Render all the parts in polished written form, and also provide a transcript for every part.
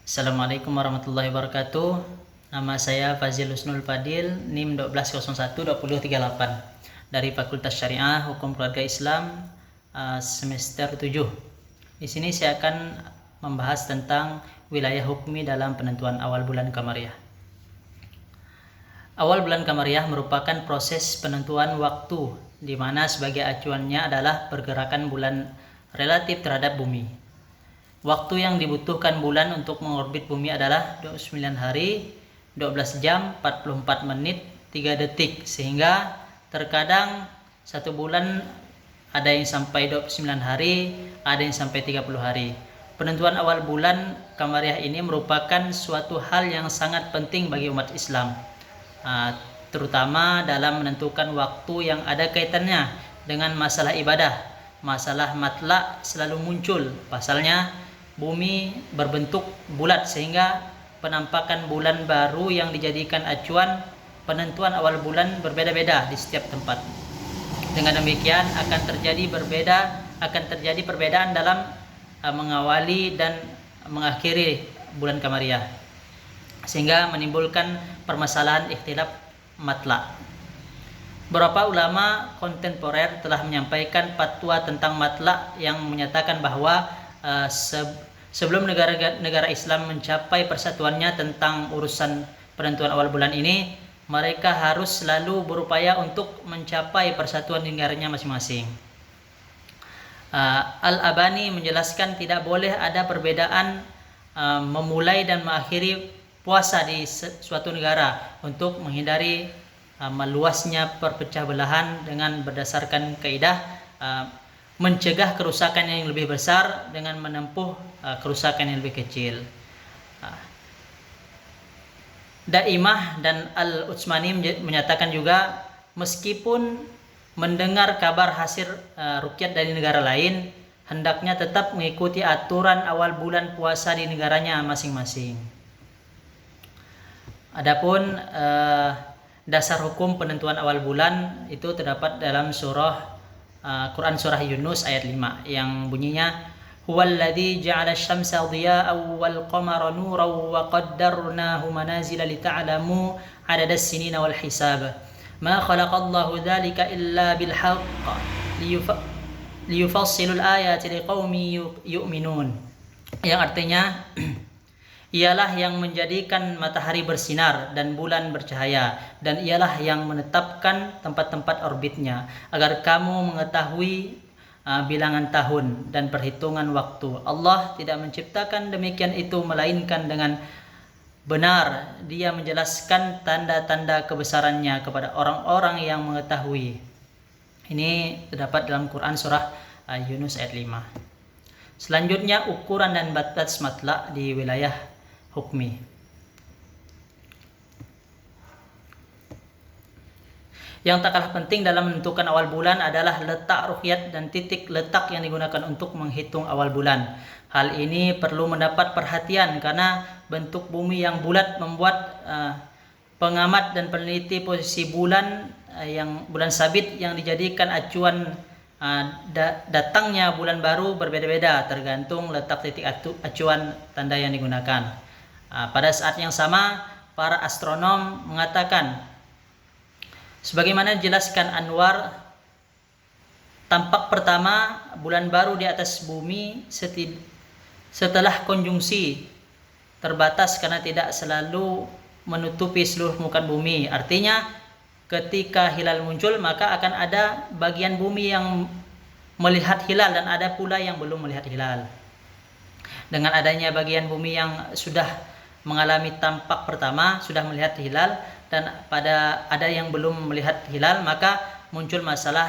Assalamualaikum warahmatullahi wabarakatuh. Nama saya Fazil Husnul Fadil, NIM 12012038 dari Fakultas Syariah Hukum Keluarga Islam semester 7. Di sini saya akan membahas tentang wilayah hukmi dalam penentuan awal bulan Qamariyah. Awal bulan Qamariyah merupakan proses penentuan waktu di mana sebagai acuannya adalah pergerakan bulan relatif terhadap bumi. Waktu yang dibutuhkan bulan untuk mengorbit bumi adalah 29 hari, 12 jam, 44 menit, 3 detik. Sehingga terkadang satu bulan ada yang sampai 29 hari, ada yang sampai 30 hari. Penentuan awal bulan Qamariyah ini merupakan suatu hal yang sangat penting bagi umat Islam, terutama dalam menentukan waktu yang ada kaitannya dengan masalah ibadah. Masalah matla selalu muncul, pasalnya bumi berbentuk bulat sehingga penampakan bulan baru yang dijadikan acuan penentuan awal bulan berbeda-beda di setiap tempat. Dengan demikian akan terjadi perbedaan dalam mengawali dan mengakhiri bulan Qamariyah, sehingga menimbulkan permasalahan ikhtilaf matla. Beberapa ulama kontemporer telah menyampaikan fatwa tentang matla yang menyatakan bahwa sebelum negara Islam mencapai persatuannya tentang urusan penentuan awal bulan ini, mereka harus selalu berupaya untuk mencapai persatuan negaranya masing-masing. Al-Abani menjelaskan tidak boleh ada perbedaan memulai dan mengakhiri puasa di suatu negara untuk menghindari meluasnya perpecah belahan dengan berdasarkan kaidah mencegah kerusakan yang lebih besar dengan menempuh kerusakan yang lebih kecil. Daimah dan Al-Utsmani menyatakan juga, meskipun mendengar kabar hasil ruqyat dari negara lain, hendaknya tetap mengikuti aturan awal bulan puasa di negaranya masing-masing. Adapun dasar hukum penentuan awal bulan itu terdapat dalam Quran surah Yunus ayat 5 yang bunyinya, huwallazi ja'ala asy-syamsa dhiya'an wal qamara nuran wa qaddarnahu manazila lita'lamu 'adadas sinina wal hisab ma khalaqallahu dzalika illa bil haqq liyufassilul ayati liqaumin yu'minun, yang artinya ialah yang menjadikan matahari bersinar dan bulan bercahaya, dan ialah yang menetapkan tempat-tempat orbitnya agar kamu mengetahui bilangan tahun dan perhitungan waktu. Allah tidak menciptakan demikian itu melainkan dengan benar. Dia menjelaskan tanda-tanda kebesarannya kepada orang-orang yang mengetahui. Ini terdapat dalam Quran surah Yunus ayat 5. Selanjutnya, ukuran dan batas matla di wilayah hukmi. Yang tak kalah penting dalam menentukan awal bulan adalah letak ruqyat dan titik letak yang digunakan untuk menghitung awal bulan. Hal ini perlu mendapat perhatian karena bentuk bumi yang bulat membuat pengamat dan peneliti posisi bulan bulan sabit yang dijadikan acuan datangnya bulan baru berbeda-beda tergantung letak titik acuan tanda yang digunakan. Pada saat yang sama, para astronom mengatakan, sebagaimana dijelaskan Anwar, tampak pertama bulan baru di atas bumi setelah konjungsi terbatas karena tidak selalu menutupi seluruh muka bumi. Artinya ketika hilal muncul maka akan ada bagian bumi yang melihat hilal dan ada pula yang belum melihat hilal. Dengan adanya bagian bumi yang sudah mengalami tampak pertama, sudah melihat hilal, dan ada yang belum melihat hilal, maka muncul masalah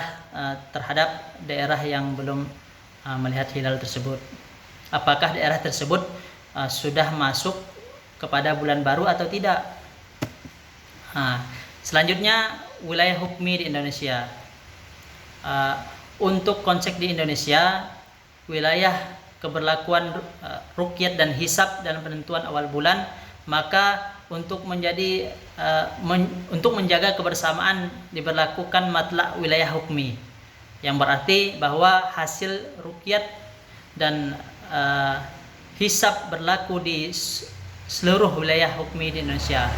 terhadap daerah yang belum melihat hilal tersebut. Apakah daerah tersebut sudah masuk kepada bulan baru atau tidak? Selanjutnya, wilayah hukmi di Indonesia. Untuk konsep di Indonesia, wilayah keberlakuan ruqyat dan hisab dalam penentuan awal bulan, maka untuk menjaga kebersamaan diberlakukan matla wilayah hukmi, yang berarti bahwa hasil ruqyat dan hisab berlaku di seluruh wilayah hukmi di Indonesia.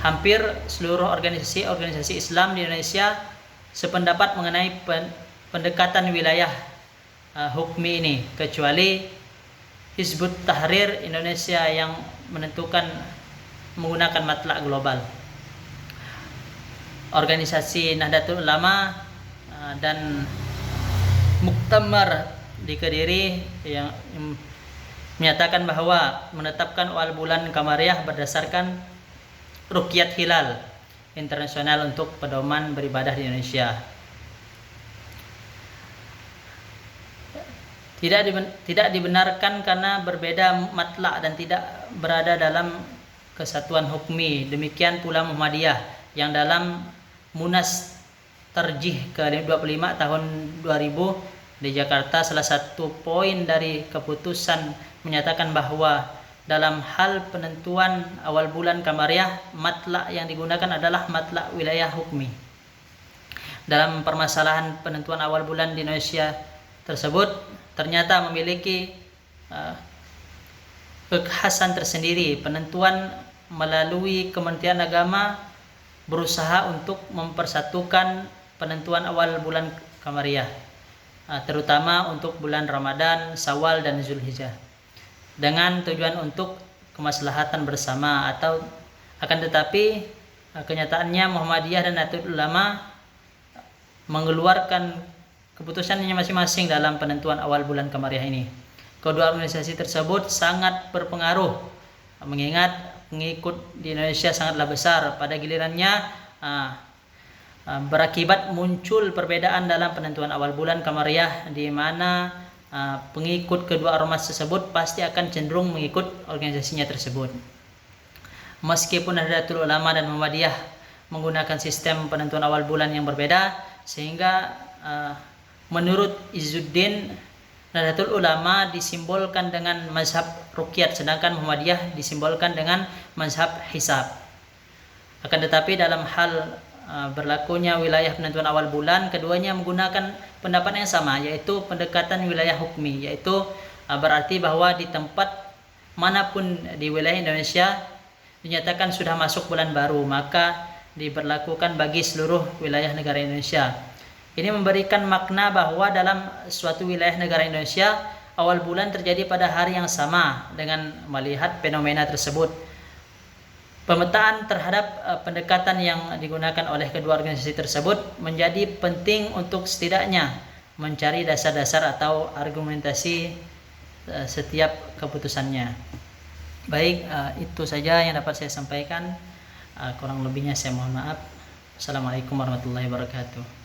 Hampir seluruh organisasi Islam di Indonesia sependapat mengenai pendekatan wilayah hukmi ini, kecuali Hizbut Tahrir Indonesia yang menentukan menggunakan matlak global. Organisasi Nahdlatul Ulama dan Muktamar di Kediri yang menyatakan bahwa menetapkan awal bulan Qamariyah berdasarkan ruqyat hilal internasional untuk pedoman beribadah di Indonesia. Tidak dibenarkan karena berbeda matlak dan tidak berada dalam kesatuan hukmi. Demikian pula Muhammadiyah yang dalam Munas Tarjih ke-25 tahun 2000 di Jakarta, salah satu poin dari keputusan menyatakan bahwa dalam hal penentuan awal bulan Qamariyah, matlak yang digunakan adalah matlak wilayah hukmi. Dalam permasalahan penentuan awal bulan di Indonesia tersebut ternyata memiliki kekhasan tersendiri. Penentuan melalui Kementerian Agama berusaha untuk mempersatukan penentuan awal bulan Qamariyah, terutama untuk bulan Ramadan, Syawal, dan Zulhijjah, dengan tujuan untuk kemaslahatan bersama. Akan tetapi kenyataannya Muhammadiyah dan Nahdlatul Ulama mengeluarkan keputusannya masing-masing dalam penentuan awal bulan Qamariyah ini. Kedua organisasi tersebut sangat berpengaruh, mengingat pengikut di Indonesia sangatlah besar. Pada gilirannya berakibat muncul perbedaan dalam penentuan awal bulan Qamariyah, di mana pengikut kedua ormas tersebut pasti akan cenderung mengikut organisasinya tersebut. Meskipun Nahdlatul Ulama dan Muhammadiyah menggunakan sistem penentuan awal bulan yang berbeda, sehingga menurut Izzuddin, Nahdlatul Ulama disimbolkan dengan mazhab ruqyat, sedangkan Muhammadiyah disimbolkan dengan mazhab hisab. Akan tetapi dalam hal berlakunya wilayah penentuan awal bulan, keduanya menggunakan pendapat yang sama, yaitu pendekatan wilayah hukmi, yaitu berarti bahwa di tempat manapun di wilayah Indonesia dinyatakan sudah masuk bulan baru, maka diberlakukan bagi seluruh wilayah negara Indonesia. Ini memberikan makna bahwa dalam suatu wilayah negara Indonesia, awal bulan terjadi pada hari yang sama. Dengan melihat fenomena tersebut, pemetaan terhadap pendekatan yang digunakan oleh kedua organisasi tersebut menjadi penting untuk setidaknya mencari dasar-dasar atau argumentasi setiap keputusannya. Baik, itu saja yang dapat saya sampaikan. Kurang lebihnya saya mohon maaf. Assalamualaikum warahmatullahi wabarakatuh.